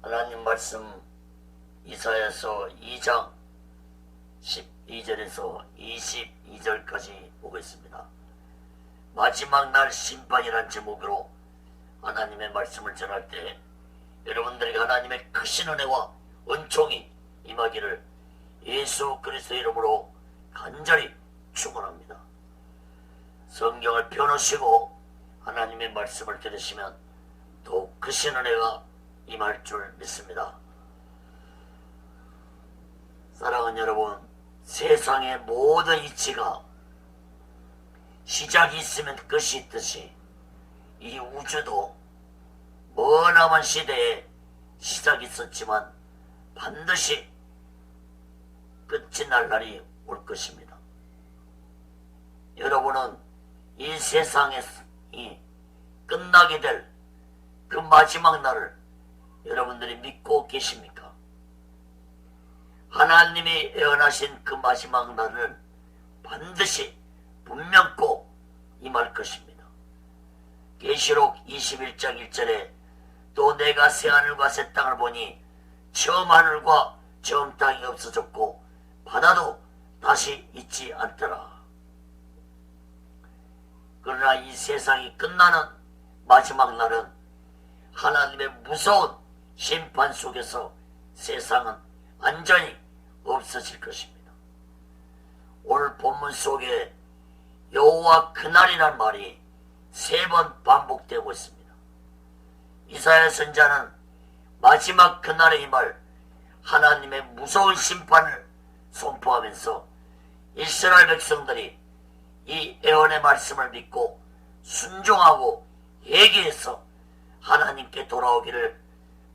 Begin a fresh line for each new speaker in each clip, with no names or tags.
하나님 말씀 이사야서 2장 12절에서 22절까지 보겠습니다. 마지막 날 심판이란 제목으로 하나님의 말씀을 전할 때 여러분들에게 하나님의 크신 은혜와 은총이 임하기를 예수 그리스도의 이름으로 간절히 축원합니다. 성경을 펴놓으시고 하나님의 말씀을 들으시면 더욱 크신 은혜가 임할 줄 믿습니다. 사랑하는 여러분, 세상의 모든 이치가 시작이 있으면 끝이 있듯이 이 우주도 머나먼 시대에 시작이 있었지만 반드시 끝이 날 날이 올 것입니다. 여러분은 이 세상이 끝나게 될 그 마지막 날을 여러분들이 믿고 계십니까? 하나님이 예언하신 그 마지막 날은 반드시 분명코 임할 것입니다. 계시록 21장 1절에 또 내가 새하늘과 새 땅을 보니 처음 하늘과 처음 땅이 없어졌고 바다도 다시 있지 않더라. 그러나 이 세상이 끝나는 마지막 날은 하나님의 무서운 심판 속에서 세상은 완전히 없어질 것입니다. 오늘 본문 속에 여호와 그날이란 말이 3번 반복되고 있습니다. 이사야 선지자는 마지막 그날에 임할 하나님의 무서운 심판을 선포하면서 이스라엘 백성들이 이 예언의 말씀을 믿고 순종하고 회개해서 하나님께 돌아오기를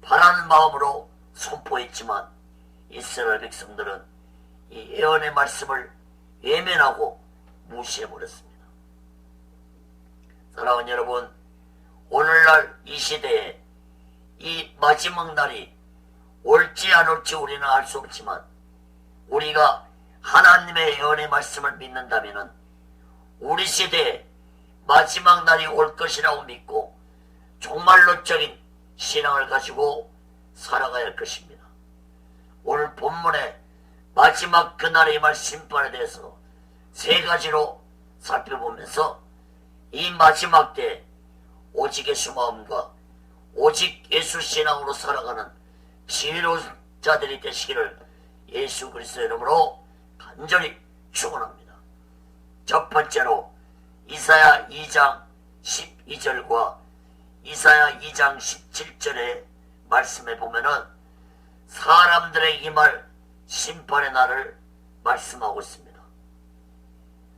바라는 마음으로 선포했지만 이스라엘 백성들은 이 예언의 말씀을 외면하고 무시해버렸습니다. 사랑하는 여러분, 오늘날 이 시대에 이 마지막 날이 올지 안 올지 우리는 알 수 없지만 우리가 하나님의 예언의 말씀을 믿는다면 우리 시대에 마지막 날이 올 것이라고 믿고 종말론적인 신앙을 가지고 살아가야 할 것입니다. 오늘 본문의 마지막 그날에 임할 심판에 대해서 3가지로 살펴보면서 이 마지막 때 오직 예수 마음과 오직 예수 신앙으로 살아가는 지혜로운 자들이 되시기를 예수 그리스도의 이름으로 간절히 축원합니다. 첫 번째로 이사야 2장 12절과 이사야 2장 17절의 말씀에 보면은 사람들에게 임할 심판의 날을 말씀하고 있습니다.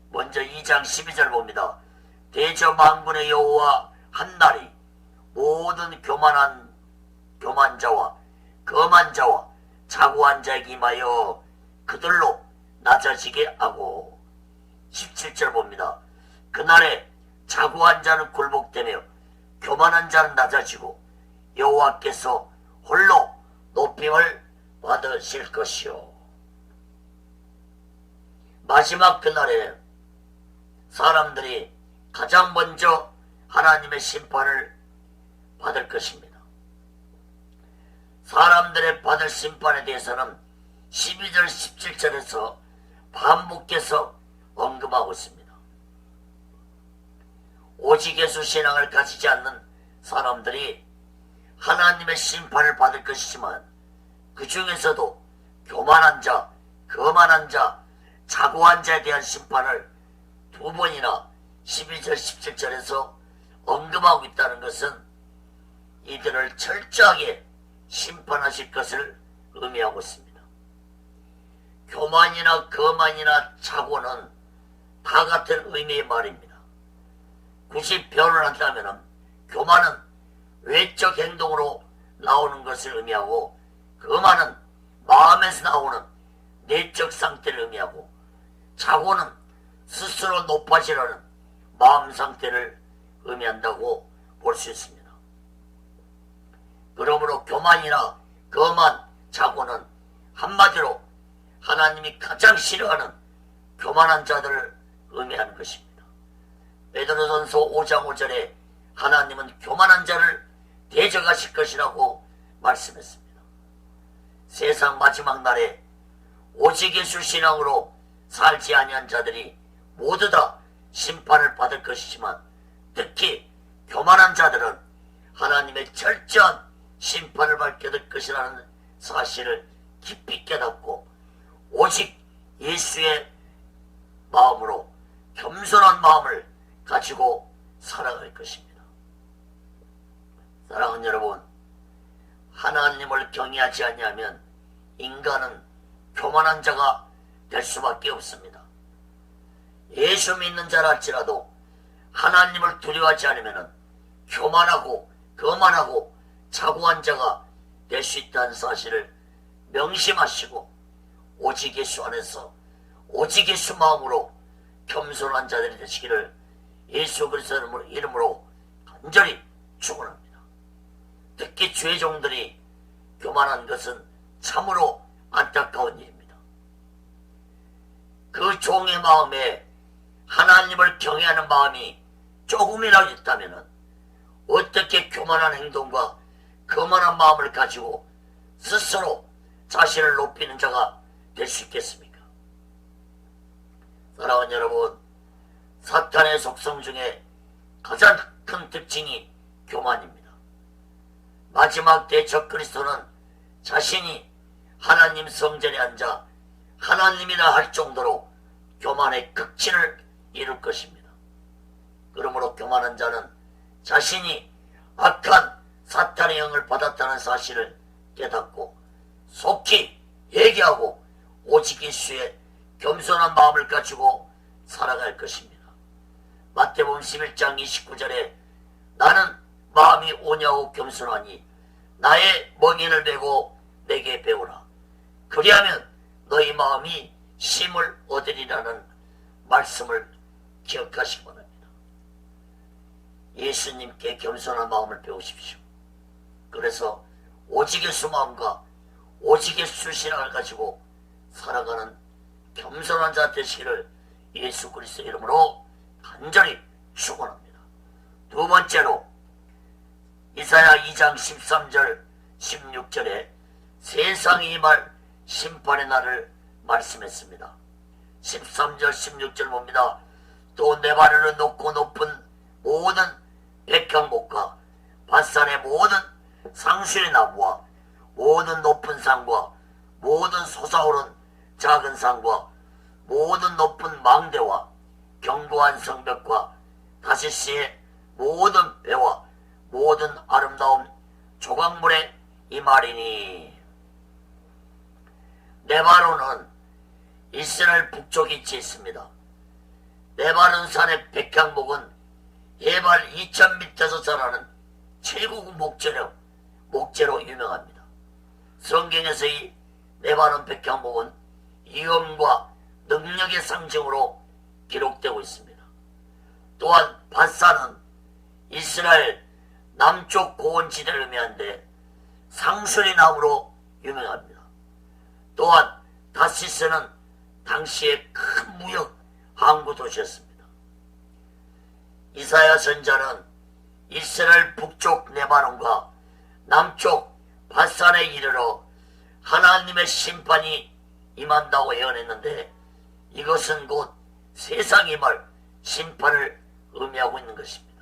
먼저 2장 12절 봅니다. 대저 만군의 여호와 한 날이 모든 교만한 자와 거만 자와 자고한 자에게 임하여 그들로 낮아지게 하고. 17절 봅니다. 그날에 자고한 자는 굴복되며 교만한 자는 낮아지고 여호와께서 홀로 높임을 받으실 것이요. 마지막 그날에 사람들이 가장 먼저 하나님의 심판을 받을 것입니다. 사람들의 받을 심판에 대해서는 12절 17절에서 반복해서 언급하고 있습니다. 오직 예수 신앙을 가지지 않는 사람들이 하나님의 심판을 받을 것이지만 그 중에서도 교만한 자, 거만한 자, 자고한 자에 대한 심판을 2번이나 12절 17절에서 언급하고 있다는 것은 이들을 철저하게 심판하실 것을 의미하고 있습니다. 교만이나 거만이나 자고는 다 같은 의미의 말입니다. 굳이 변론한다면 교만은 외적 행동으로 나오는 것을 의미하고 거만은 마음에서 나오는 내적 상태를 의미하고 자고는 스스로 높아지려는 마음 상태를 의미한다고 볼 수 있습니다. 그러므로 교만이나 거만, 자고는 한마디로 하나님이 가장 싫어하는 교만한 자들을 의미하는 것입니다. 베드로전서 5장 5절에 하나님은 교만한 자를 대적하실 것이라고 말씀했습니다. 세상 마지막 날에 오직 예수 신앙으로 살지 아니한 자들이 모두 다 심판을 받을 것이지만, 특히 교만한 자들은 하나님의 철저한 심판을 받게 될 것이라는 사실을 깊이 깨닫고 오직 예수의 마음으로 겸손한 마음을 가지고 살아갈 것입니다. 사랑하는 여러분, 하나님을 경외하지 아니하면 인간은 교만한 자가 될 수밖에 없습니다. 예수 믿는 자랄지라도 하나님을 두려워하지 않으면 교만하고 거만하고 자고한 자가 될 수 있다는 사실을 명심하시고 오직 예수 안에서 오직 예수 마음으로 겸손한 자들이 되시기를 예수 그리스도의 이름으로 간절히 축원합니다. 특히 주의 종들이 교만한 것은 참으로 안타까운 일입니다. 그 종의 마음에 하나님을 경외하는 마음이 조금이라도 있다면 어떻게 교만한 행동과 거만한 마음을 가지고 스스로 자신을 높이는 자가 될 수 있겠습니까? 사랑하는 여러분, 사탄의 속성 중에 가장 큰 특징이 교만입니다. 마지막 때 적그리스도는 자신이 하나님 성전에 앉아 하나님이라 할 정도로 교만의 극치를 이룰 것입니다. 그러므로 교만한 자는 자신이 악한 사탄의 영을 받았다는 사실을 깨닫고 속히 얘기하고 오직 예수의 겸손한 마음을 가지고 살아갈 것입니다. 마태복음 11장 29절에 나는 마음이 오냐고 겸손하니 나의 멍인을 메고 내게 배우라. 그리하면 너희 마음이 쉼을 얻으리라는 말씀을 기억하시기 바랍니다. 예수님께 겸손한 마음을 배우십시오. 그래서 오직 예수 마음과 오직 예수 신앙을 가지고 살아가는 겸손한 자 되시기를 예수 그리스도 이름으로 간절히 축원합니다. 두 번째로 이사야 2장 13절 16절에 세상이 임할 심판의 날을 말씀했습니다. 13절 16절 봅니다. 또 내 발을 놓고 높은 모든 백향목과 밧산의 모든 상수의 나무와 모든 높은 산과 모든 솟아오른 작은 산과 모든 높은 망대와 견고한 성벽과 다시스의 모든 배와 모든 아름다운 조각물의 이 말이니. 네바론은 이스라엘 북쪽에 위치해 있습니다. 네바론 산의 백향목은 해발 2000m에서 자라는 최고급 목재로 유명합니다. 성경에서 이 네바론 백향목은 위엄과 능력의 상징으로 기록되고 있습니다. 또한 밧산은 이스라엘 남쪽 고원지대를 의미하는데 상수리 나무로 유명합니다. 또한 다시스는 당시의 큰 무역 항구 도시였습니다. 이사야 선자는 이스라엘 북쪽 네바논과 남쪽 밧산에 이르러 하나님의 심판이 임한다고 예언했는데 이것은 곧 세상이 말 심판을 의미하고 있는 것입니다.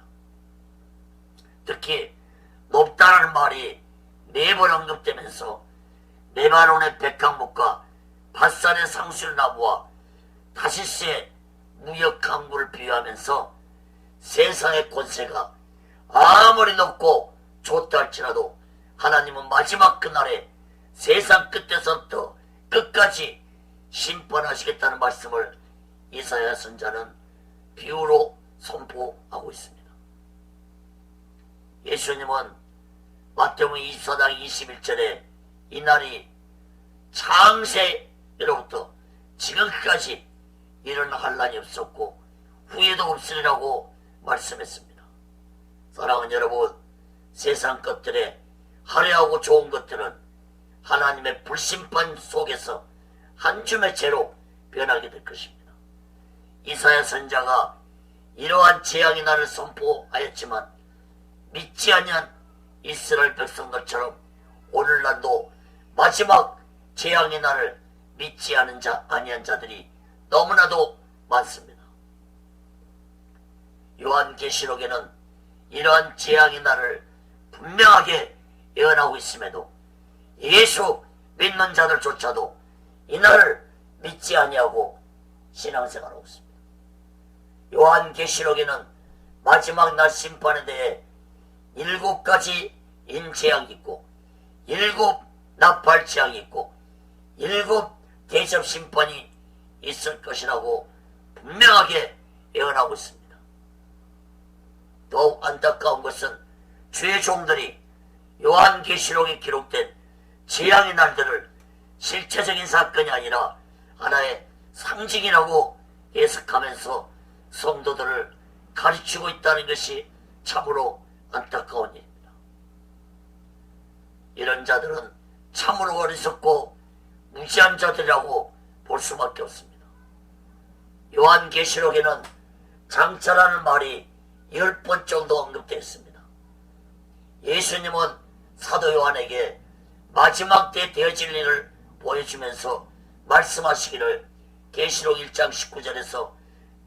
특히 높다는 말이 4번 언급되면서 네바논의 백향목과 밧산의 상술나무와 다시스의 무역 항구를 비유하면서 세상의 권세가 아무리 높고 좋다 할지라도 하나님은 마지막 그날에 세상 끝에서부터 끝까지 심판하시겠다는 말씀을 이사야 선자는 비유로 선포하고 있습니다. 예수님은 마태복음 24장 21절에 이 날이 창세로부터 지금까지 이런 환란이 없었고 후에도 없으리라고 말씀했습니다. 사랑하는 여러분, 세상 것들에 화려하고 좋은 것들은 하나님의 불심판 속에서 한 줌의 재로 변하게 될 것입니다. 이사야 선자가 이러한 재앙의 날을 선포하였지만 믿지 아니한 이스라엘 백성들처럼 오늘날도 마지막 재앙의 날을 믿지 않은 아니한 자들이 너무나도 많습니다. 요한계시록에는 이러한 재앙의 날을 분명하게 예언하고 있음에도 예수 믿는 자들조차도 이 날을 믿지 아니하고 신앙생활하고 있습니다. 요한계시록에는 마지막 날 심판에 대해 7가지 인재앙이 있고 7 나팔재앙이 있고 7 대접 심판이 있을 것이라고 분명하게 예언하고 있습니다. 더욱 안타까운 것은 주의 종들이 요한계시록에 기록된 재앙의 날들을 실체적인 사건이 아니라 하나의 상징이라고 해석하면서 성도들을 가르치고 있다는 것이 참으로 안타까운 일입니다. 이런 자들은 참으로 어리석고 무지한 자들이라고 볼 수밖에 없습니다. 요한계시록에는 장차라는 말이 10번 정도 언급되어 있습니다. 예수님은 사도 요한에게 마지막 때 되어질 일을 보여주면서 말씀하시기를 계시록 1장 19절에서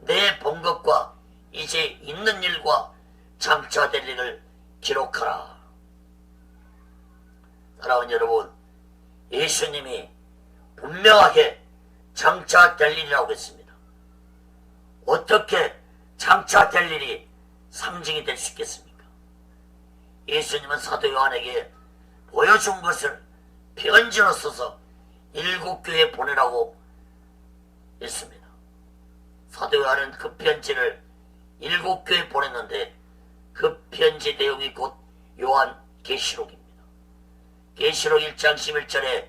내 본 것과 이제 있는 일과 장차 될 일을 기록하라. 사랑하는 여러분, 예수님이 분명하게 장차 될 일이라고 했습니다. 어떻게 장차 될 일이 상징이 될 수 있겠습니까? 예수님은 사도 요한에게 보여준 것을 편지로 써서 7 교회에 보내라고 했습니다. 사도 요한은 그 편지를 7 교회에 보냈는데 그 편지 내용이 곧 요한계시록입니다. 계시록 1장 11절에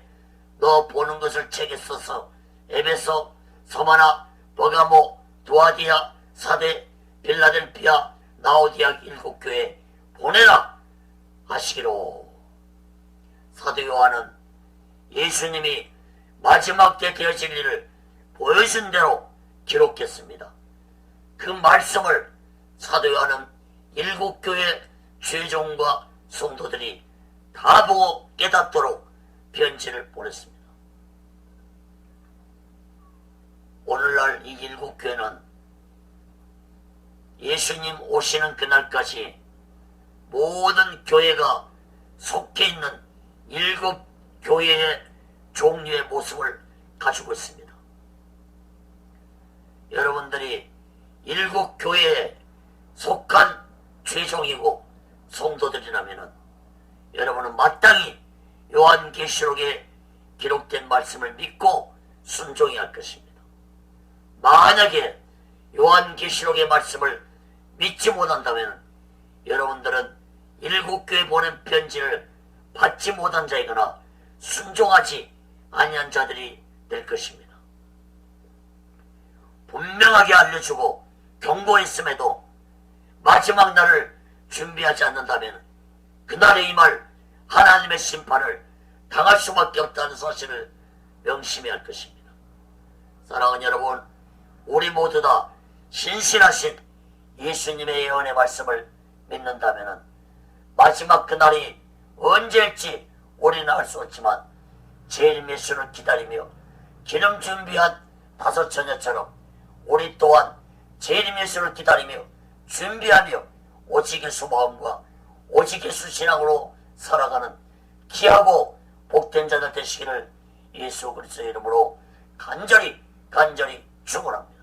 너 보는 것을 책에 써서 에베소, 서마나, 버가모, 두아디아, 사데, 빌라델피아, 라오디아 7 교회에 보내라 하시기로. 사도 요한은 예수님이 마지막 때 되어질 일을 보여준 대로 기록했습니다. 그 말씀을 사도 요한은 7 교회 죄종과 성도들이 다 보고 깨닫도록 편지를 보냈습니다. 오늘날 이 7 교회는 예수님 오시는 그날까지 모든 교회가 속해 있는 7 교회의 종류의 모습을 가지고 있습니다. 여러분들이 7 교회에 속한 죄종이고 성도들이라면 여러분은 마땅히 요한계시록에 기록된 말씀을 믿고 순종해야 할 것입니다. 만약에 요한계시록의 말씀을 믿지 못한다면 여러분들은 7 교회 보낸 편지를 받지 못한 자이거나 순종하지 아니한 자들이 될 것입니다. 분명하게 알려주고 경고했음에도 마지막 날을 준비하지 않는다면 그날에 임할 하나님의 심판을 당할 수밖에 없다는 사실을 명심해야 할 것입니다. 사랑하는 여러분, 우리 모두 다 신실하신 예수님의 예언의 말씀을 믿는다면 마지막 그날이 언제일지 우리는 알 수 없지만 재림 예수를 기다리며 기름 준비한 5 처녀처럼 우리 또한 재림 예수를 기다리며 준비하며 오직 예수 마음과 오직 예수 신앙으로 살아가는 귀하고 복된 자들 되시기를 예수 그리스도의 이름으로 간절히 축원합니다.